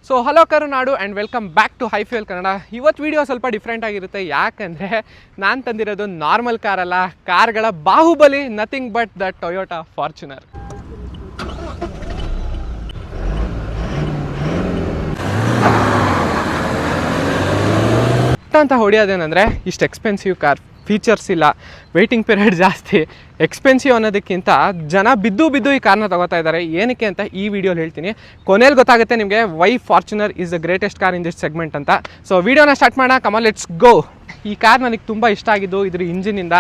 So hello Karunadu and welcome back to high fuel Kannada. ಇವತ್ತು video ಸ್ವಲ್ಪ different ಆಗಿರುತ್ತೆ. ಯಾಕಂದರೆ ನಾನು ತಂದಿರೋದು ನಾರ್ಮಲ್ ಕಾರಲ್ಲ, ಕಾರ್ಗಳ Baahubali, nothing but the Toyota Fortuner. ಅಂತ ಹೊಡೆಯೋದೇನೆಂದರೆ ಇಷ್ಟು ಎಕ್ಸ್ಪೆನ್ಸಿವ್ ಕಾರ್, ಫೀಚರ್ಸ್ ಇಲ್ಲ, ವೆಯ್ಟಿಂಗ್ ಪೀರಿಯಡ್ ಜಾಸ್ತಿ, ಎಕ್ಸ್ಪೆನ್ಸಿವ್ ಅನ್ನೋದಕ್ಕಿಂತ ಜನ ಬಿದ್ದು ಈ ಕಾರ್ನ ತಗೋತಾ ಇದ್ದಾರೆ. ಏನಕ್ಕೆ ಅಂತ ಈ ವಿಡಿಯೋಲಿ ಹೇಳ್ತೀನಿ. ಕೊನೆಯಲ್ಲಿ ಗೊತ್ತಾಗುತ್ತೆ ನಿಮಗೆ why Fortuner is the greatest car in this segment ಅಂತ. ಸೊ ವಿಡಿಯೋನ ಸ್ಟಾರ್ಟ್ ಮಾಡೋಣ. Come on let's go. ಈ ಕಾರ್ ನನಗೆ ತುಂಬ ಇಷ್ಟ ಆಗಿದ್ದು ಇದ್ರ ಇಂಜಿನಿಂದ.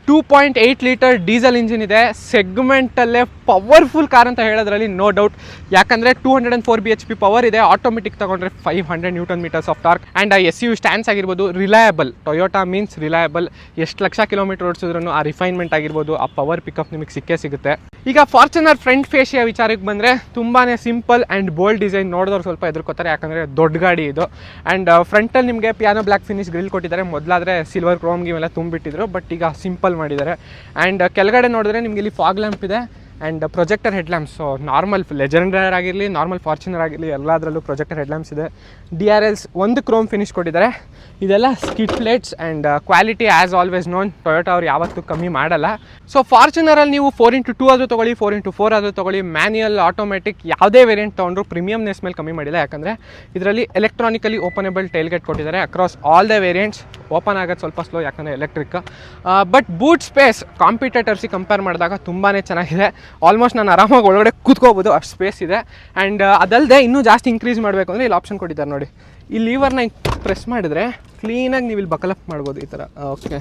2.8 ಲೀಟರ್ ಡೀಸೆಲ್ ಇಂಜಿನ್ ಇದೆ. ಸೆಗ್ಮೆಂಟಲ್ಲೇ ಪವರ್ಫುಲ್ ಕಾರ್ ಅಂತ ಹೇಳೋದ್ರಲ್ಲಿ ನೋ ಡೌಟ್. ಯಾಕಂದರೆ 204 bhp ಪವರ್ ಇದೆ. ಆಟೋಮೆಟಿಕ್ ತೊಗೊಂಡ್ರೆ 500 newton meters of torque. And SUV stands ಆಗಿರ್ಬೋದು, ರಿಲಯಬಲ್. Toyota means reliable. ಎಷ್ಟು ಲಕ್ಷ ಕಿಲೋಮೀಟರ್ ಓಡಿಸಿದ್ರು ಆ ರಿಫೈನ್ಮೆಂಟ್ ಆಗಿರ್ಬೋದು, ಆ ಪವರ್ ಪಿಕಪ್ ನಿಮಗೆ ಸಿಕ್ಕೇ ಸಿಗುತ್ತೆ. ಈಗ ಫಾರ್ಚುನರ್ ಫ್ರಂಟ್ ಫೇಶಿಯ ವಿಚಾರಕ್ಕೆ ಬಂದರೆ ತುಂಬಾ ಸಿಂಪಲ್ ಆ್ಯಂಡ್ ಬೋಲ್ಡ್ ಡಿಸೈನ್. ನೋಡಿದವ್ರು ಸ್ವಲ್ಪ ಎದುರ್ಕೋತಾರೆ, ಯಾಕಂದರೆ ದೊಡ್ಡ ಗಾಡಿ ಇದು. ಆ್ಯಂಡ್ ಫ್ರಂಟಲ್ಲಿ ನಿಮಗೆ ಪಿಯಾನೋ ಬ್ಲ್ಯಾಕ್ ಫಿನಿಶ್ ಗ್ರಿಲ್ ಕೊಟ್ಟಿದ್ದಾರೆ. ಮೊದಲಾದರೆ ಸಿಲ್ವರ್ ಕ್ರೋಮ್ ಇವೆಲ್ಲ ತುಂಬಿಟ್ಟಿದ್ರು, ಬಟ್ ಈಗ ಸಿಂಪಲ್ ಮಾಡಿದ್ದಾರೆ. ಆ್ಯಂಡ್ ಕೆಳಗಡೆ ನೋಡಿದ್ರೆ ನಿಮಗೆ ಇಲ್ಲಿ ಫಾಗ್ ಲ್ಯಾಂಪ್ ಇದೆ and projector head lamps. So normal Legender ಆಗಿರಲಿ, ನಾರ್ಮಲ್ ಫಾರ್ಚುನರ್ ಆಗಿರಲಿ, ಎಲ್ಲದರಲ್ಲೂ ಪ್ರೊಜೆಕ್ಟರ್ ಹೆಡ್ ಲ್ಯಾಂಪ್ಸ್ ಇದೆ. DRLs ಒಂದು ಕ್ರೋಮ್ ಫಿನಿಶ್ ಕೊಟ್ಟಿದ್ದಾರೆ. ಇದೆಲ್ಲ skid plates and quality as always known. Toyota ಅವ್ರು ಯಾವತ್ತೂ ಕಮ್ಮಿ ಮಾಡಲ್ಲ. ಸೊ ಫಾರ್ಚುನರಲ್ಲಿ ನೀವು 4x2 ಆದರೂ ತೊಗೊಳ್ಳಿ, 4x4 ಆದರೂ ತೊಗೊಳ್ಳಿ, ಮ್ಯಾನ್ಯಲ್, ಆಟೋಮೆಟಿಕ್ ಯಾವುದೇ ವೇರಿಯಂಟ್ ತೊಗೊಂಡ್ರು ಪ್ರೀಮಿಯಮ್ನೆಸ್ ಮೇಲೆ ಕಮ್ಮಿ ಮಾಡಿಲ್ಲ. ಯಾಕಂದರೆ ಇದರಲ್ಲಿ ಎಲೆಕ್ಟ್ರಾನಿಕಲಿ ಓಪನೇಬಲ್ ಟೈಲ್ ಗೇಟ್ ಕೊಟ್ಟಿದ್ದಾರೆ. Across all the variants. Open ಆಗೋದು ಸ್ವಲ್ಪ ಸ್ಲೋ, ಯಾಕಂದರೆ ಎಲೆಕ್ಟ್ರಿಕ್. ಬಟ್ ಬೂಟ್ ಸ್ಪೇಸ್ ಕಾಂಪಿಟೇಟರ್ಸಿಗೆ ಕಂಪೇರ್ ಮಾಡಿದಾಗ ತುಂಬಾ ಚೆನ್ನಾಗಿದೆ. ಆಲ್ಮೋಸ್ಟ್ ನಾನು ಆರಾಮಾಗಿ ಒಳಗಡೆ ಕೂತ್ಕೋಬೋದು, ಅಷ್ಟು ಸ್ಪೇಸ್ ಇದೆ. ಆ್ಯಂಡ್ ಅದಲ್ಲದೆ ಇನ್ನೂ ಜಾಸ್ತಿ ಇನ್ಕ್ರೀಸ್ ಮಾಡಬೇಕು ಅಂದರೆ ಇಲ್ಲಿ ಆಪ್ಷನ್ ಕೊಟ್ಟಿದ್ದಾರೆ ನೋಡಿ. ಈ ಲೀವರ್ನ ಪ್ರೆಸ್ ಮಾಡಿದರೆ ಕ್ಲೀನಾಗಿ ನೀವು ಇಲ್ಲಿ ಬಕಲಪ್ ಮಾಡ್ಬೋದು ಈ ಥರ. ಓಕೆ,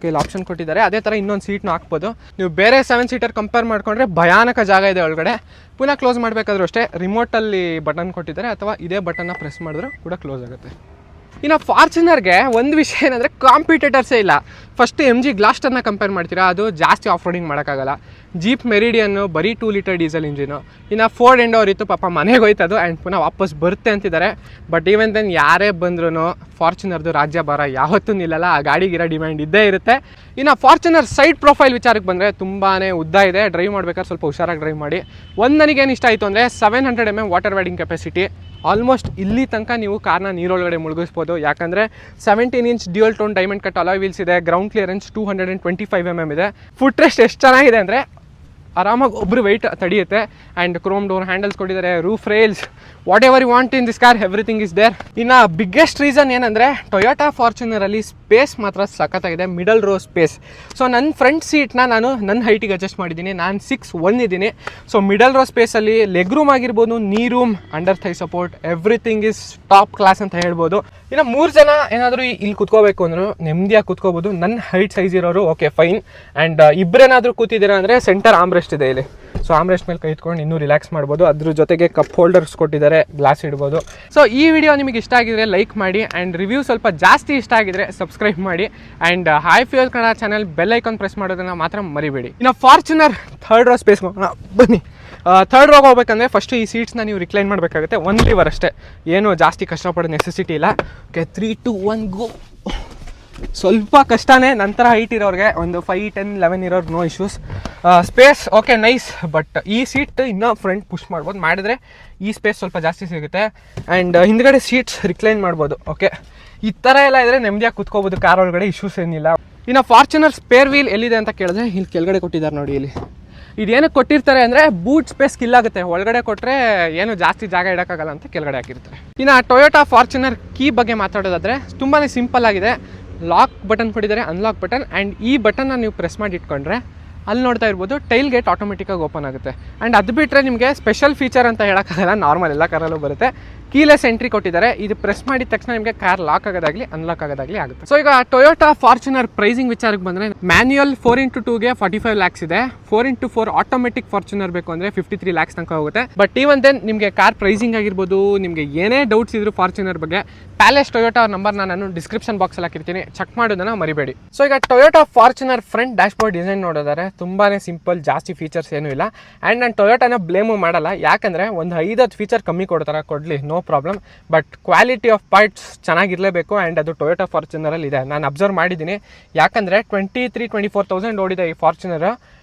ಇಲ್ಲಿ ಆಪ್ಷನ್ ಕೊಟ್ಟಿದ್ದಾರೆ. ಅದೇ ಥರ ಇನ್ನೊಂದು ಸೀಟ್ನ ಹಾಕ್ಬೋದು. ನೀವು ಬೇರೆ 7 ಸೀಟರ್ ಕಂಪೇರ್ ಮಾಡಿಕೊಂಡ್ರೆ ಭಯಾನಕ ಜಾಗ ಇದೆ ಒಳಗಡೆ. ಪುನಃ ಕ್ಲೋಸ್ ಮಾಡಬೇಕಾದ್ರೂ ಅಷ್ಟೇ ರಿಮೋಟಲ್ಲಿ ಬಟನ್ ಕೊಟ್ಟಿದ್ದಾರೆ, ಅಥವಾ ಇದೇ ಬಟನ್ನ ಪ್ರೆಸ್ ಮಾಡಿದ್ರು ಕೂಡ ಕ್ಲೋಸ್ ಆಗುತ್ತೆ. ಇನ್ನು ಫಾರ್ಚುನರ್ಗೆ ಒಂದು ವಿಷಯ ಏನಂದರೆ ಕಾಂಪಿಟೇಟರ್ಸೇ ಇಲ್ಲ. ಫಸ್ಟ್ MG ಗ್ಲಾಸ್ಟರ್ನ ಕಂಪೇರ್ ಮಾಡ್ತೀರಾ, ಅದು ಜಾಸ್ತಿ ಆಫ್ ರೋಡಿಂಗ್ ಮಾಡೋಕ್ಕಾಗಲ್ಲ. ಜೀಪ್ ಮೆರಿಡಿಯನ್ನು ಬರೀ 2 ಲೀಟರ್ ಡೀಸೆಲ್ ಇಂಜಿನು. ಇನ್ನು ಫೋರ್ಡ್ ಎಂಡೋರ್ ಇತ್ತು, ಪಾಪ ಮನೆಗೆ ಹೋಯ್ತದು ಆ್ಯಂಡ್ ಪುನಃ ವಾಪಸ್ ಬರುತ್ತೆ ಅಂತಿದ್ದಾರೆ. ಬಟ್ ಈವನ್ ದೆನ್ ಯಾರೇ ಬಂದ್ರೂ ಫಾರ್ಚುನರ್ದು ರಾಜ್ಯಭಾರ ಯಾವತ್ತೂ ನಿಲ್ಲಲ್ಲ. ಆ ಗಾಡಿಗಿರೋ ಡಿಮ್ಯಾಂಡ್ ಇದ್ದೇ ಇರುತ್ತೆ. ಇನ್ನು ಫಾರ್ಚುನರ್ ಸೈಡ್ ಪ್ರೊಫೈಲ್ ವಿಚಾರಕ್ಕೆ ಬಂದರೆ ತುಂಬಾ ಉದ್ದ ಇದೆ. ಡ್ರೈವ್ ಮಾಡ್ಬೇಕಾದ್ರೆ ಸ್ವಲ್ಪ ಹುಷಾರಾಗಿ ಡ್ರೈವ್ ಮಾಡಿ. ಒಂದು ನನಗೇನು ಇಷ್ಟ ಆಯಿತು ಅಂದರೆ 700 mm water riding capacity. Almost ಇಲ್ಲಿ ತನಕ ನೀವು ಕಾರ್ನ ನೀರೊಳಗಡೆ ಮುಳುಗಿಸ್ಬೋದು. ಯಾಕಂದರೆ 17 inch dual tone diamond cut alloy wheels ಇದೆ. ಗ್ರೌಂಡ್ ಕ್ಲಿಯರೆನ್ಸ್ 225 mm ಇದೆ. ಫುಟ್ ರೆಸ್ಟ್ ಎಷ್ಟು ಚೆನ್ನಾಗಿದೆ ಅಂದರೆ ಆರಾಮಾಗಿ ಒಬ್ಬರು ವೆಯ್ಟ್ ತಡೆಯುತ್ತೆ. ಆ್ಯಂಡ್ ಕ್ರೋಮ್ ಡೋರ್ ಹ್ಯಾಂಡಲ್ಸ್ ಕೊಟ್ಟಿದ್ದಾರೆ, roof rails, whatever you want in this car, everything is there. ಇನ್ನು ಬಿಗ್ಗೆಸ್ಟ್ ರೀಸನ್ ಏನಂದರೆ ಟೊಯೋಟಾ ಫಾರ್ಚುನರಲ್ಲಿ ಸ್ಪೇಸ್ ಮಾತ್ರ ಸಖತ್ತಾಗಿದೆ. Middle row space. ಸೊ ನನ್ನ ಫ್ರಂಟ್ ಸೀಟ್ನ ನಾನು ನನ್ನ ಹೈಟಿಗೆ ಅಡ್ಜಸ್ಟ್ ಮಾಡಿದ್ದೀನಿ. ನಾನು 6'1" ಇದ್ದೀನಿ. ಸೊ ಮಿಡಲ್ ರೋ ಸ್ಪೇಸಲ್ಲಿ ಲೆಗ್ ರೂಮ್ ಆಗಿರ್ಬೋದು, knee room, under thigh support, everything is top class ಅಂತ ಹೇಳ್ಬೋದು. ಇನ್ನು 3 ಜನ ಏನಾದರೂ ಇಲ್ಲಿ ಕೂತ್ಕೋಬೇಕು ಅಂದರೂ ನೆಮ್ಮದಿಯಾಗಿ ಕೂತ್ಕೋಬೋದು. ನನ್ನ ಹೈಟ್ ಸೈಜ್ ಇರೋರು ಓಕೆ ಫೈನ್. ಆ್ಯಂಡ್ ಇಬ್ಬರೇನಾದರೂ ಕೂತಿದ್ದೀರಾ ಅಂದರೆ ಸೆಂಟರ್ ಆಮ್ರೆಸ್ಟ್ ಇದೆ ಇಲ್ಲಿ. ಸೊ ಆಮ್ರೆಸ್ಟ್ ಮೇಲೆ ಕೈ ಇಟ್ಕೊಂಡು ಇನ್ನೂ ರಿಲ್ಯಾಕ್ಸ್ ಮಾಡ್ಬೋದು. ಅದ್ರ ಜೊತೆಗೆ ಕಪ್ ಹೋಲ್ಡರ್ಸ್ ಕೊಟ್ಟಿದ್ದಾರೆ, ಗ್ಲಾಸ್ ಇಡ್ಬೋದು. ಸೊ ಈ ವಿಡಿಯೋ ನಿಮಗೆ ಇಷ್ಟ ಆಗಿದ್ರೆ ಲೈಕ್ ಮಾಡಿ. ಆ್ಯಂಡ್ ರಿವ್ಯೂ ಸ್ವಲ್ಪ ಜಾಸ್ತಿ ಇಷ್ಟ ಆಗಿದ್ರೆ ಸಬ್ಸ್ಕ್ರೈಬ್ ಮಾಡಿ. And high fuel Kannada channel bell icon press ಮಾಡೋದನ್ನು ಮಾತ್ರ ಮರಿಬೇಡಿ. ಇನ್ನು ಫಾರ್ಚುನರ್ ಥರ್ಡ್ ರೋ ಸ್ಪೇಸ್ ಬನ್ನಿ. ಥರ್ಡ್ ರೋಗೆ ಹೋಗ್ಬೇಕಂದ್ರೆ ಫಸ್ಟು ಈ ಸೀಟ್ಸ್ನ ನೀವು ರಿಕ್ಲೈನ್ ಮಾಡಬೇಕಾಗುತ್ತೆ. 1 ಲಿವರ್ ಅಷ್ಟೇ, ಏನು ಜಾಸ್ತಿ ಕಷ್ಟಪಡೋ ನೆಸೆಸಿಟಿ ಇಲ್ಲ. ಓಕೆ, 3, 2, 1 ಗೋ. ಸ್ವಲ್ಪ ಕಷ್ಟನೇ. ನಂತರ ಹೈಟ್ ಇರೋರಿಗೆ, ಒಂದು 5, 10, 11 ಇರೋರು no issues. Space okay nice. But ಈ ಸೀಟ್ ಇನ್ನೂ ಫ್ರಂಟ್ ಪುಷ್ ಮಾಡ್ಬೋದು. ಮಾಡಿದ್ರೆ ಈ ಸ್ಪೇಸ್ ಸ್ವಲ್ಪ ಜಾಸ್ತಿ ಸಿಗುತ್ತೆ. ಆ್ಯಂಡ್ ಹಿಂದ್ಗಡೆ ಸೀಟ್ಸ್ ರಿಕ್ಲೈನ್ ಮಾಡ್ಬೋದು. ಓಕೆ, ಈ ಥರ ಎಲ್ಲ ಇದ್ದರೆ ನೆಮ್ಮದಿಯಾಗಿ ಕೂತ್ಕೋಬೋದು. ಕಾರ್ ಒಳಗಡೆ ಇಶ್ಯೂಸ್ ಏನಿಲ್ಲ. ಇನ್ನು ಫಾರ್ಚುನರ್ ಸ್ಪೇರ್ ವೀಲ್ ಎಲ್ಲಿದೆ ಅಂತ ಕೇಳಿದ್ರೆ ಇಲ್ಲಿ ಕೆಳಗಡೆ ಕೊಟ್ಟಿದ್ದಾರೆ ನೋಡಿ. ಇಲ್ಲಿ ಇದೇನಕ್ಕೆ ಕೊಟ್ಟಿರ್ತಾರೆ ಅಂದರೆ ಬೂಟ್ ಸ್ಪೇಸ್ ಕಿಲ್ಲಾಗುತ್ತೆ. ಒಳಗಡೆ ಕೊಟ್ಟರೆ ಏನು ಜಾಸ್ತಿ ಜಾಗ ಇಡೋಕ್ಕಾಗಲ್ಲ ಅಂತ ಕೆಳಗಡೆ ಹಾಕಿರ್ತಾರೆ. ಇನ್ನು ಟೊಯೋಟಾ ಫಾರ್ಚುನರ್ ಕೀ ಬಗ್ಗೆ ಮಾತಾಡೋದಾದರೆ ತುಂಬಾ ಸಿಂಪಲ್ ಆಗಿದೆ. ಲಾಕ್ ಬಟನ್ ಕೊಟ್ಟಿದ್ದಾರೆ, ಅನ್ಲಾಕ್ ಬಟನ್. ಆ್ಯಂಡ್ ಈ ಬಟನ್ನ ನೀವು ಪ್ರೆಸ್ ಮಾಡಿ ಇಟ್ಕೊಂಡ್ರೆ ಅಲ್ಲಿ ನೋಡ್ತಾ ಇರ್ಬೋದು ಟೈಲ್ ಗೇಟ್ ಆಟೋಮೆಟಿಕ್ಕಾಗಿ ಓಪನ್ ಆಗುತ್ತೆ. ಆ್ಯಂಡ್ ಅದು ಬಿಟ್ಟರೆ ನಿಮಗೆ ಸ್ಪೆಷಲ್ ಫೀಚರ್ ಅಂತ ಹೇಳೋಕ್ಕಾಗಲ್ಲ, ನಾರ್ಮಲ್ ಎಲ್ಲ ಕಾರಲ್ಲೂ ಬರುತ್ತೆ. ಕೀಲೆಸ್ ಎಂಟ್ರಿ ಕೊಟ್ಟಿದ್ದಾರೆ. ಇದು ಪ್ರೆಸ್ ಮಾಡಿದ ತಕ್ಷಣ ನಿಮಗೆ ಕಾರ್ ಲಾಕ್ ಆಗೋದಾಗಲಿ ಅನ್ಲಾಕ್ ಆಗೋದಾಗಲಿ ಆಗುತ್ತೆ. ಸೊ ಈಗ ಟೊಯೋಟಾ ಫಾರ್ಚುನರ್ ಪ್ರೈಸಿಂಗ್ ವಿಚಾರಕ್ಕೆ ಬಂದರೆ ಮ್ಯಾನ್ಯುಯಲ್ 4x2ಗೆ 45 lakhs ಇದೆ. 4x4 ಆಟೋಮೆಟಿಕ್ ಫಾರ್ಚುನರ್ ಬೇಕು ಅಂದರೆ 53 lakhs ತನಕ ಹೋಗುತ್ತೆ. ಬಟ್ ಈವನ್ ದೆನ್ ನಿಮಗೆ ಕಾರ್ ಪ್ರೈಸಿಂಗ್ ಆಗಿರ್ಬೋದು, ನಿಮಗೆ ಏನೇ ಡೌಟ್ಸ್ ಇದ್ರು ಫಾರ್ಚುನರ್ ಬಗ್ಗೆ, ಪ್ಯಾಲೇಸ್ ಟೊಯೋಟಾ ನಂಬರ್ನ ನಾನು ಡಿಸ್ಕ್ರಿಪ್ಷನ್ ಬಾಕ್ಸಲ್ಲಿ ಹಾಕಿರ್ತೀನಿ, ಚೆಕ್ ಮಾಡೋದನ್ನು ಮರಿಬೇಡಿ. ಸೊ ಈಗ Toyota Fortuner front dash board design ನೋಡೋದಾದ್ರೆ ತುಂಬಾ ಸಿಂಪಲ್, ಜಾಸ್ತಿ ಫೀಚರ್ಸ್ ಏನೂ ಇಲ್ಲ. ಆ್ಯಂಡ್ ನಾನು ಟೊಯೋಟಾನ ಬ್ಲೇಮು ಮಾಡಲ್ಲ. ಯಾಕಂದರೆ ಒಂದು 5-10 ಫೀಚರ್ ಕಮ್ಮಿ ಕೊಡಲಿ, no problem. But quality of parts ಚೆನ್ನಾಗಿರಲೇಬೇಕು. ಆ್ಯಂಡ್ ಅದು ಟೊಯೋಟಾ ಫಾರ್ಚುನರಲ್ಲಿ ಇದೆ. ನಾನು ಅಬ್ಸರ್ವ್ ಮಾಡಿದ್ದೀನಿ. ಯಾಕಂದರೆ 23,000-24,000 ಓಡಿದೆ ಈ ಫಾರ್ಚುನರ್.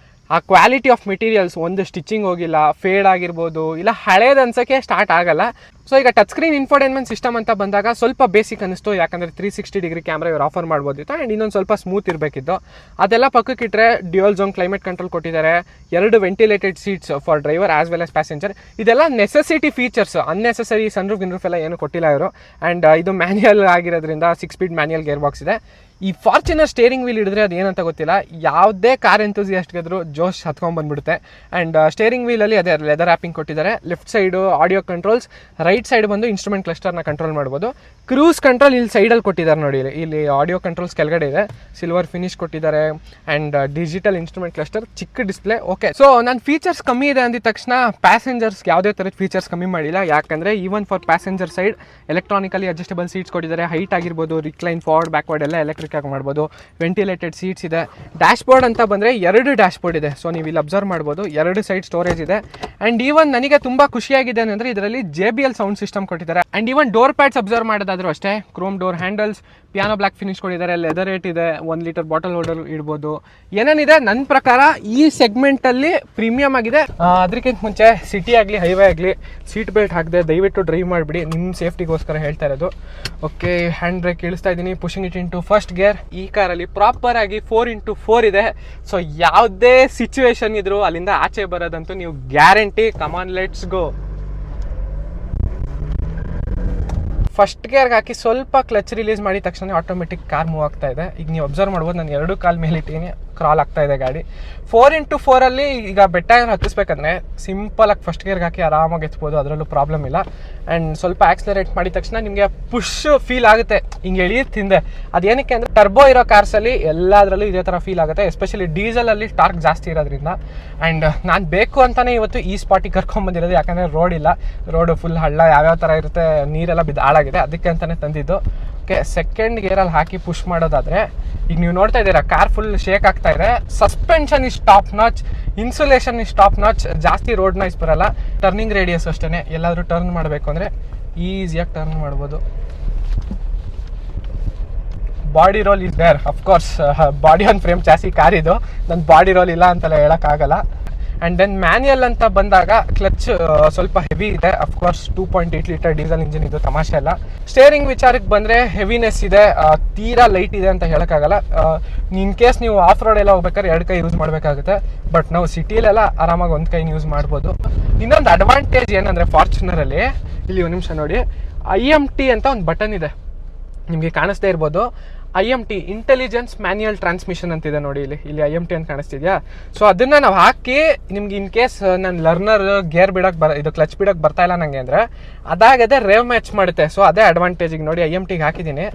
ಆ ಕ್ವಾಲಿಟಿ ಆಫ್ ಮೆಟೀರಿಯಲ್ಸ್ ಒಂದು ಸ್ಟಿಚಿಂಗ್ ಹೋಗಿಲ್ಲ, ಫೇಡ್ ಆಗಿರ್ಬೋದು, ಇಲ್ಲ ಹಳೇದು ಅನ್ಸೋಕ್ಕೆ ಸ್ಟಾರ್ಟ್ ಆಗಲ್ಲ. ಸೊ ಈಗ ಟಚ್ ಸ್ಕ್ರೀನ್ ಇನ್ಫೋಟೈನ್ಮೆಂಟ್ ಸಿಸ್ಟಮ್ ಅಂತ ಬಂದಾಗ ಸ್ವಲ್ಪ ಬೇಸಿಕ್ ಅನ್ನಿಸ್ತು, ಯಾಕಂದರೆ 360 ಡಿಗ್ರಿ ಕ್ಯಾಮ್ರಾ ಇವ್ರು ಆಫರ್ ಮಾಡ್ಬೋದಿತ್ತು ಆ್ಯಂಡ್ ಇನ್ನೊಂದು ಸ್ವಲ್ಪ ಸ್ಮೂತ್ ಇರಬೇಕಿತ್ತು. ಅದೆಲ್ಲ ಪಕ್ಕಕ್ಕಿಟ್ಟರೆ ಡ್ಯುಯಲ್ ಝೋನ್ ಕ್ಲೈಮೇಟ್ ಕಂಟ್ರೋಲ್ ಕೊಟ್ಟಿದ್ದಾರೆ, 2 ventilated seats for driver as well as passenger. ಇದೆಲ್ಲ ನೆಸೆಸಿಟಿ ಫೀಚರ್ಸ್, ಅನ್ನೆಸೆಸರಿ ಸನ್ರೂಫ್ ಗಿನ್ರೂಫ್ ಎಲ್ಲ ಏನು ಕೊಟ್ಟಿಲ್ಲ ಇವರು. ಆ್ಯಂಡ್ ಇದು ಮ್ಯಾನ್ಯಲ್ ಆಗಿರೋದ್ರಿಂದ 6 ಸ್ಪೀಡ್ ಮ್ಯಾನ್ಯಲ್ ಗೇರ್ ಬಾಕ್ಸ್ ಇದೆ. ಈ ಫಾರ್ಚುನರ್ ಸ್ಟೇರಿಂಗ್ ವೀಲ್ ಹಿಡಿದ್ರೆ ಅದು ಏನಂತ ಗೊತ್ತಿಲ್ಲ, ಯಾವುದೇ ಕಾರ್ ಎಂತೂಸಿಯಾಸ್ಟ್ಗಾದ್ರೂ ಜೋಶ್ ಹತ್ಕೊಂಡ್ಬಂದ್ಬಿಡುತ್ತೆ. ಆ್ಯಂಡ್ ಸ್ಟೇರಿಂಗ್ ವೀಲಲ್ಲಿ ಅದೇ ಲೆದರ್ ರ್ಯಾಪಿಂಗ್ ಕೊಟ್ಟಿದ್ದಾರೆ. Left side audio controls, right side ಬಂದು ಇನ್ಸ್ಟ್ರೂಮೆಂಟ್ ಕ್ಲಸ್ಟರ್ನ ಕಂಟ್ರೋಲ್ ಮಾಡ್ಬೋದು. ಕ್ರೂಸ್ ಕಂಟ್ರೋಲ್ ಇಲ್ಲಿ ಸೈಡಲ್ಲಿ ಕೊಟ್ಟಿದ್ದಾರೆ ನೋಡಿ, ಇಲ್ಲಿ ಆಡಿಯೋ ಕಂಟ್ರೋಲ್ಸ್ ಕೆಳಗಡೆ ಇದೆ, ಸಿಲ್ವರ್ ಫಿನಿಶ್ ಕೊಟ್ಟಿದ್ದಾರೆ. ಆ್ಯಂಡ್ ಡಿಜಿಟಲ್ ಇನ್ಸ್ಟ್ರೂಮೆಂಟ್ ಕ್ಲಸ್ಟರ್, ಚಿಕ್ಕ ಡಿಸ್ಪ್ಲೇ. ಓಕೆ, ಸೊ ನಾನು ಫೀಚರ್ಸ್ ಕಮ್ಮಿ ಇದೆ ಅಂದಿದ ತಕ್ಷಣ ಪ್ಯಾಸೆಂಜರ್ಸ್ಗೆ ಯಾವುದೇ ಥರದ ಫೀಚರ್ಸ್ ಕಮ್ಮಿ ಮಾಡಿಲ್ಲ, ಯಾಕಂದರೆ even for passenger side electronically adjustable seats ಕೊಟ್ಟಿದ್ದಾರೆ. ಹೈಟ್ ಆಗಿರ್ಬೋದು, ರಿಕ್ಲೈನ್, ಫಾರ್ವರ್ಡ್, ಬ್ಯಾಕ್ವರ್ಡ್ ಎಲ್ಲ ಎಲೆಕ್ಟ್ರಿಕ್ ಆಗಿ ಮಾಡ್ಬೋದು. ವೆಂಟಿಲೇಟೆಡ್ ಸೀಟ್ಸ್ ಇದೆ. ಡ್ಯಾಶ್ ಬೋರ್ಡ್ ಅಂತ ಬಂದರೆ 2 ಡ್ಯಾಶ್ ಬೋರ್ಡ್ ಇದೆ. ಸೊ ನೀವು ಇಲ್ಲಿ ಅಬ್ಸರ್ವ್ ಮಾಡ್ಬೋದು, 2 ಸೈಡ್ ಸ್ಟೋರೇಜ್ ಇದೆ. ಆ್ಯಂಡ್ ಈವನ್ ನನಗೆ ತುಂಬ ಖುಷಿಯಾಗಿದೆ ಅಂದರೆ ಇದರಲ್ಲಿ JBL ಸೌಂಡ್ ಸಿಸ್ಟಮ್ ಕೊಟ್ಟಿದ್ದಾರೆ. And even door pads observe ಮಾಡೋದಾದ್ರೂ ಅಷ್ಟೇ, chrome door handles, piano black finish ಕೊಟ್ಟಿದ್ದಾರೆ, ಲೆದರ್ ಏಟ್ ಇದೆ, 1 ಲೀಟರ್ ಬಾಟಲ್ ಹೋಲ್ಡರ್ ಇಡ್ಬೋದು. ಏನೇನಿದೆ ನನ್ನ ಪ್ರಕಾರ ಈ ಸೆಗ್ಮೆಂಟಲ್ಲಿ ಪ್ರೀಮಿಯಮ್ ಆಗಿದೆ. ಅದಕ್ಕಿಂತ ಮುಂಚೆ ಸಿಟಿ ಆಗಲಿ ಹೈವೇ ಆಗಲಿ ಸೀಟ್ ಬೆಲ್ಟ್ ಹಾಕದೆ ದಯವಿಟ್ಟು ಡ್ರೈವ್ ಮಾಡಿಬಿಡಿ, ನಿಮ್ಮ ಸೇಫ್ಟಿಗೋಸ್ಕರ ಹೇಳ್ತಾ ಇರೋದು. ಓಕೆ, ಹ್ಯಾಂಡ್ ಬ್ರೇಕ್ ಇಳಿಸ್ತಾ ಇದ್ದೀನಿ, pushing it into first gear. ಈ ಕಾರಲ್ಲಿ ಪ್ರಾಪರ್ ಆಗಿ 4x4 ಇದೆ. ಸೊ ಯಾವುದೇ ಸಿಚುವೇಶನ್ ಇದ್ರು ಅಲ್ಲಿಂದ ಆಚೆ ಬರೋದಂತೂ ನೀವು guarantee. Come on, let's go. First ಗೇರ್ಗೆ ಹಾಕಿ ಸ್ವಲ್ಪ ಕ್ಲಚ್ ರಿಲೀಸ್ ಮಾಡಿದ ತಕ್ಷಣ ಆಟೋಮೆಟಿಕ್ ಕಾರ್ ಮೂವ್ ಆಗ್ತಾ ಇದೆ. ಈಗ ನೀವು ಅಬ್ಸರ್ವ್ ಮಾಡ್ಬೋದು, ನಾನು 2 ಕಾಲ್ ಮೇಲೆ ಇಟ್ಟಿದ್ದೀನಿ, ಕ್ರಾಲ್ ಆಗ್ತಾ ಇದೆ ಗಾಡಿ. 4x4 ಈಗ ಬೆಟ್ಟ ಏನಾರು ಹತ್ತಿಸ್ಬೇಕಂದ್ರೆ ಸಿಂಪಲಾಗಿ ಫಸ್ಟ್ ಗೇರ್ಗೆ ಹಾಕಿ ಆರಾಮಾಗಿ ಎತ್ಬೋದು, ಅದರಲ್ಲೂ ಪ್ರಾಬ್ಲಮ್ ಇಲ್ಲ. ಆ್ಯಂಡ್ ಸ್ವಲ್ಪ ಆಕ್ಸಲರೇಟ್ ಮಾಡಿದ ತಕ್ಷಣ ನಿಮಗೆ ಪುಷ್ ಫೀಲ್ ಆಗುತ್ತೆ, ಹಿಂಗೆ ಎಳೆಯುತ್ತೆ ಹಿಂದೆ. ಅದೇನಕ್ಕೆ ಅಂದರೆ ಟರ್ಬೋ ಇರೋ ಕಾರ್ಸಲ್ಲಿ ಎಲ್ಲದರಲ್ಲೂ ಇದೇ ಥರ ಫೀಲ್ ಆಗುತ್ತೆ, ಎಸ್ಪೆಷಲಿ ಡೀಸೆಲಲ್ಲಿ ಟಾರ್ಕ್ ಜಾಸ್ತಿ ಇರೋದ್ರಿಂದ. ಆ್ಯಂಡ್ ನಾನು ಬೇಕು ಅಂತಲೇ ಇವತ್ತು ಈ ಸ್ಪಾಟಿಗೆ ಕರ್ಕೊಂಡ್ಬಂದಿರೋದು, ಯಾಕಂದರೆ ರೋಡ್ ಇಲ್ಲ, ರೋಡು ಫುಲ್ ಹಳ್ಳ ಯಾವ್ಯಾವ ಥರ ಇರುತ್ತೆ, ನೀರೆಲ್ಲ ಬಿದ್ದು ಹಾಳಾಗಿದೆ, ಅದಕ್ಕೆ ಅಂತಲೇ ತಂದಿದ್ದು. ಓಕೆ, ಸೆಕೆಂಡ್ ಗೇರಲ್ಲಿ ಹಾಕಿ ಪುಷ್ ಮಾಡೋದಾದರೆ ಈಗ ನೀವು ನೋಡ್ತಾ ಇದ್ದೀರಾ ಕಾರ್ ಫುಲ್ ಶೇಕ್ ಆಗ್ತಾ ಇದೆ. Suspension is top notch, insulation is top notch, ಜಾಸ್ತಿ ರೋಡ್ ನಾಯ್ಸ್ ಬರಲ್ಲ. ಟರ್ನಿಂಗ್ ರೇಡಿಯಸ್ ಅಷ್ಟೇ, ಎಲ್ಲಾದರೂ ಟರ್ನ್ ಮಾಡಬೇಕು ಅಂದರೆ ಈಸಿಯಾಗಿ ಟರ್ನ್ ಮಾಡ್ಬೋದು. Body roll is there, of course body on frame chassis car ಇದು, ನನ್ನ ಬಾಡಿ ರೋಲ್ ಇಲ್ಲ ಅಂತೆಲ್ಲ ಹೇಳೋಕ್ಕಾಗಲ್ಲ. ಆ್ಯಂಡ್ ದೆನ್ ಮ್ಯಾನ್ಯಲ್ ಅಂತ ಬಂದಾಗ ಕ್ಲಚ್ ಸ್ವಲ್ಪ ಹೆವಿ ಇದೆ, ಅಫ್ಕೋರ್ಸ್ 2.8 ಲೀಟರ್ ಡೀಸೆಲ್ ಇಂಜಿನ್ ಇದು, ತಮಾಷೆ ಅಲ್ಲ. ಸ್ಟೇರಿಂಗ್ ವಿಚಾರಕ್ಕೆ ಬಂದರೆ ಹೆವಿನೆಸ್ ಇದೆ, ತೀರಾ ಲೈಟ್ ಇದೆ ಅಂತ ಹೇಳೋಕ್ಕಾಗಲ್ಲ. ಇನ್ ಕೇಸ್ ನೀವು ಆಫ್ ರೋಡ್ ಎಲ್ಲ ಹೋಗ್ಬೇಕಾದ್ರೆ 2 ಕೈ ಯೂಸ್ ಮಾಡಬೇಕಾಗುತ್ತೆ, ಬಟ್ ನಾವು ಸಿಟಿಲೆಲ್ಲ ಆರಾಮಾಗಿ 1 ಕೈ ಯೂಸ್ ಮಾಡ್ಬೋದು. ಇನ್ನೊಂದು ಅಡ್ವಾಂಟೇಜ್ ಏನಂದರೆ ಫಾರ್ಚುನರಲ್ಲಿ ಇಲ್ಲಿ 1 ನಿಮಿಷ ನೋಡಿ, IMT ಅಂತ ಒಂದು ಬಟನ್ ಇದೆ, ನಿಮಗೆ ಕಾಣಿಸ್ತಾ ಇರ್ಬೋದು. IMT, ಇಂಟೆಲಿಜೆನ್ಸ್ ಮ್ಯಾನ್ಯಲ್ ಟ್ರಾನ್ಸ್ಮಿಷನ್ ಅಂತಿದೆ ನೋಡಿ, ಇಲ್ಲಿ IMT ಅಂತ ಕಾಣಿಸ್ತಿದ್ಯಾ. ಸೊ ಅದನ್ನು ನಾವು ಹಾಕಿ ನಿಮ್ಗೆ ಇನ್ ಕೇಸ್ ನಾನು ಲರ್ನರ್ ಗೇರ್ ಬಿಡೋಕ್ಕೆ ಇದು ಕ್ಲಚ್ ಬಿಡೋಕ್ಕೆ ಬರ್ತಾ ಇಲ್ಲ ನನಗೆ ಅಂದರೆ ಅದಾಗದೆ ರೇವ್ ಮ್ಯಾಚ್ ಮಾಡುತ್ತೆ. ಸೊ ಅದೇ ಅಡ್ವಾಂಟೇಜಿಗೆ ನೋಡಿ IMTಗೆ ಹಾಕಿದ್ದೀನಿ.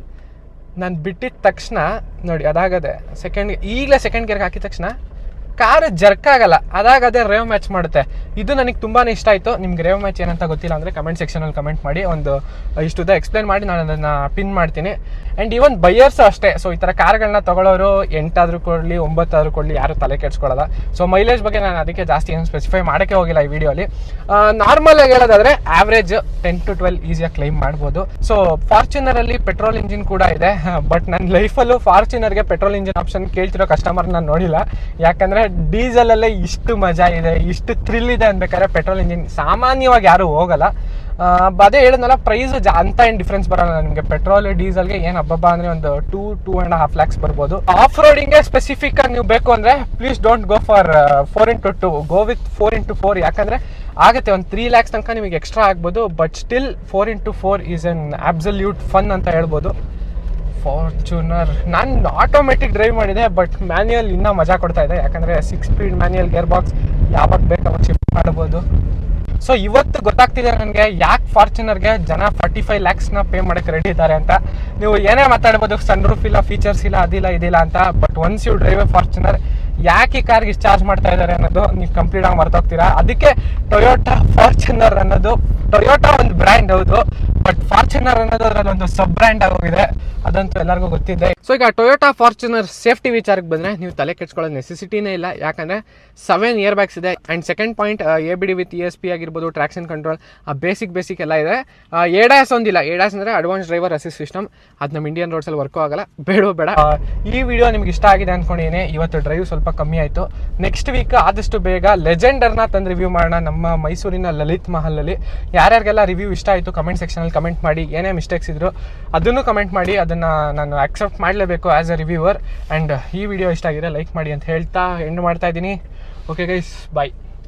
ನಾನು ಬಿಟ್ಟಿದ ತಕ್ಷಣ ನೋಡಿ ಅದಾಗದೆ ಈಗಲೇ ಸೆಕೆಂಡ್ ಗೇರ್ಗೆ ಹಾಕಿದ ತಕ್ಷಣ ಕಾರ್ ಜರ್ಕ್ ಆಗಲ್ಲ, ಅದಾಗದೇ ರೇವ್ ಮ್ಯಾಚ್ ಮಾಡುತ್ತೆ. ಇದು ನನಗೆ ತುಂಬಾ ಇಷ್ಟ ಆಯಿತು. ನಿಮ್ಗೆ ರೇವ್ ಮ್ಯಾಚ್ ಏನಂತ ಗೊತ್ತಿಲ್ಲ ಅಂದರೆ ಕಮೆಂಟ್ ಸೆಕ್ಷನಲ್ಲಿ ಕಮೆಂಟ್ ಮಾಡಿ, ಒಂದು ಇಷ್ಟುದ ಎಕ್ಸ್ಪ್ಲೇನ್ ಮಾಡಿ ನಾನು ಅದನ್ನು ಪಿನ್ ಮಾಡ್ತೀನಿ. ಆ್ಯಂಡ್ ಈವನ್ ಬೈಯರ್ಸು ಅಷ್ಟೇ. ಸೊ ಈ ಥರ ಕಾರ್ಗಳನ್ನ ತೊಗೊಳ್ಳೋರು 8 ಆದರೂ ಕೊಡಲಿ 9 ಆದರೂ ಕೊಡಲಿ ಯಾರು ತಲೆ ಕೆಡ್ಸ್ಕೊಳ್ಳೋಲ್ಲ. ಸೊ ಮೈಲೇಜ್ ಬಗ್ಗೆ ನಾನು ಅದಕ್ಕೆ ಜಾಸ್ತಿ ಏನು ಸ್ಪೆಸಿಫೈ ಮಾಡೋಕ್ಕೆ ಹೋಗಿಲ್ಲ ಈ ವಿಡಿಯೋಲಿ. ನಾರ್ಮಲ್ ಆಗಿ ಹೇಳೋದಾದರೆ ಆವ್ರೇಜ್ 10 to 12 ಈಸಿಯಾಗಿ ಕ್ಲೈಮ್ ಮಾಡ್ಬೋದು. ಸೊ ಫಾರ್ಚುನರಲ್ಲಿ ಪೆಟ್ರೋಲ್ ಇಂಜಿನ್ ಕೂಡ ಇದೆ, ಬಟ್ ನನ್ನ ಲೈಫಲ್ಲೂ ಫಾರ್ಚುನರ್ಗೆ ಪೆಟ್ರೋಲ್ ಇಂಜಿನ್ ಆಪ್ಷನ್ ಕೇಳ್ತಿರೋ ಕಸ್ಟಮರ್ ನಾನು ನೋಡಿಲ್ಲ. ಯಾಕಂದರೆ ಡೀಸೆಲಲ್ಲೇ ಇಷ್ಟು ಮಜಾ ಇದೆ, ಇಷ್ಟು ಥ್ರಿಲ್ ಇದೆ ಅನ್ಬೇಕಾದ್ರೆ ಪೆಟ್ರೋಲ್ ಇಂಜಿನ್ ಸಾಮಾನ್ಯವಾಗಿ ಯಾರು ಹೋಗಲ್ಲ. ಅದೇ ಹೇಳಿದ್ನಲ್ಲ, ಪ್ರೈಸ್ ಅಂತ ಏನು ಡಿಫ್ರೆನ್ಸ್ ಬರೋಲ್ಲ ನಿಮಗೆ. ಪೆಟ್ರೋಲ್ ಡೀಸೆಲ್ಗೆ ಏನು ಹಬ್ಬ ಅಂದರೆ ಒಂದು 2.5 lakhs ಬರ್ಬೋದು. ಆಫ್ ರೋಡಿಂಗ್ಗೆ ಸ್ಪೆಸಿಫಿಕ್ ಆಗಿ ನೀವು ಬೇಕು ಅಂದರೆ please don't go for 4x2, go with 4x4. ಯಾಕಂದರೆ ಆಗುತ್ತೆ ಒಂದು 3 lakhs ತನಕ ನಿಮಗೆ ಎಕ್ಸ್ಟ್ರಾ ಆಗ್ಬೋದು, but still 4x4 is N absolute fun ಅಂತ ಹೇಳ್ಬೋದು. ಫಾರ್ಚುನರ್ ನಾನು ಆಟೋಮೆಟಿಕ್ ಡ್ರೈವ್ ಮಾಡಿದೆ, ಬಟ್ ಮ್ಯಾನ್ಯಲ್ ಇನ್ನೂ ಮಜಾ ಕೊಡ್ತಾ ಇದೆ, ಯಾಕಂದರೆ 6 ಸ್ಪೀಡ್ ಮ್ಯಾನ್ಯಲ್ ಗೇರ್ ಬಾಕ್ಸ್ ಯಾವಾಗ ಬೇಕು ಅವಾಗ ಶಿಫ್ಟ್ ಮಾಡ್ಬೋದು. ಸೊ ಇವತ್ತು ಗೊತ್ತಾಗ್ತಿದೆ ನನಗೆ ಯಾಕೆ ಫಾರ್ಚುನರ್ಗೆ ಜನ 45 lakhsನ ಪೇ ಮಾಡೋಕ್ಕೆ ರೆಡಿ ಇದ್ದಾರೆ ಅಂತ. ನೀವು ಏನೇ ಮಾತಾಡ್ಬೋದು, ಸನ್ ರೂಫ್ ಇಲ್ಲ, ಫೀಚರ್ಸ್ ಇಲ್ಲ, ಅದಿಲ್ಲ ಇದಿಲ್ಲ ಅಂತ, but once you drive a Fortuner ಯಾಕೆ ಈ ಕಾರ್ಗೆ ಇಷ್ಟು ಚಾರ್ಜ್ ಮಾಡ್ತಾ ಇದ್ದಾರೆ ಅನ್ನೋದು ನೀವು ಕಂಪ್ಲೀಟ್ ಆಗಿ ಮರ್ತೋಗ್ತೀರಾ. ಅದಕ್ಕೆ ಟೊಯೋಟಾ ಫಾರ್ಚುನರ್ ಅನ್ನೋದು, ಟೊಯೋಟಾ ಒಂದು ಬ್ರ್ಯಾಂಡ್ ಹೌದು, ಬಟ್ ಫಾರ್ಚುನರ್ ಅನ್ನೋದು ಅದರಲ್ಲಿ ಒಂದು ಸಬ್ ಬ್ರ್ಯಾಂಡ್ ಆಗೋಗಿದೆ. ಅದಂತೂ ಎಲ್ಲರಿಗೂ ಗೊತ್ತಿದೆ. ಸೊ ಈಗ ಟೊಯೋಟಾ ಫಾರ್ಚುನರ್ ಸೇಫ್ಟಿ ವಿಚಾರಕ್ಕೆ ಬಂದರೆ ನೀವು ತಲೆ ಕೆಡ್ಸ್ಕೊಳ್ಳೋ ನೆಸೆಸಿಟಿನೇ ಇಲ್ಲ, ಯಾಕಂದರೆ 7 ಇಯರ್ ಬ್ಯಾಗ್ಸ್ ಇದೆ. And second point ABD with ESP ಆಗಿರ್ಬೋದು, ಟ್ರಾಕ್ಷನ್ ಕಂಟ್ರೋಲ್, ಬೇಸಿಕ್ ಎಲ್ಲ ಇದೆ. ADAS ಒಂದಿಲ್ಲ. ADAS ಅಂದರೆ ಅಡ್ವಾನ್ಸ್ ಡ್ರೈವರ್ ಅಸಿಸ್ಟ್ ಸಿಸ್ಟಮ್, ಅದು ನಮ್ಮ ಇಂಡಿಯನ್ ರೋಡ್ಸಲ್ಲಿ ವರ್ಕೂ ಆಗಲ್ಲ, ಬೇಡ. ಈ ವಿಡಿಯೋ ನಿಮ್ಗೆ ಇಷ್ಟ ಆಗಿದೆ ಅಂದ್ಕೊಂಡಿದ್ದೀನಿ. ಇವತ್ತು ಡ್ರೈವ್ ಸ್ವಲ್ಪ ಕಮ್ಮಿ ಆಯಿತು. ನೆಕ್ಸ್ಟ್ ವೀಕ್ ಆದಷ್ಟು ಬೇಗ ಲೆಜೆಂಡರ್ನ ತಂದು ರಿವ್ಯೂ ಮಾಡೋಣ ನಮ್ಮ ಮೈಸೂರಿನ ಲಲಿತ್ ಮಹಲಲ್ಲಿ. ಯಾರ್ಯಾರಿಗೆಲ್ಲ ರಿವ್ಯೂ ಇಷ್ಟ ಆಯಿತು ಕಮೆಂಟ್ ಸೆಕ್ಷನಲ್ಲಿ ಕಮೆಂಟ್ ಮಾಡಿ. ಏನೇ ಮಿಸ್ಟೇಕ್ಸ್ ಇದ್ರು ಅದನ್ನು ಕಮೆಂಟ್ ಮಾಡಿ, ಅದನ್ನು ನಾನು ಆಕ್ಸೆಪ್ಟ್ ಮಾಡಲೇಬೇಕು ಆ್ಯಸ್ ಅ ರಿವ್ಯೂವರ್. ಆ್ಯಂಡ್ ಈ ವಿಡಿಯೋ ಇಷ್ಟ ಆಗಿದೆ ಲೈಕ್ ಮಾಡಿ ಅಂತ ಹೇಳ್ತಾ ಎಂಡ್ ಮಾಡ್ತಾ ಇದ್ದೀನಿ. ಓಕೆ ಗೈಸ್, ಬಾಯ್.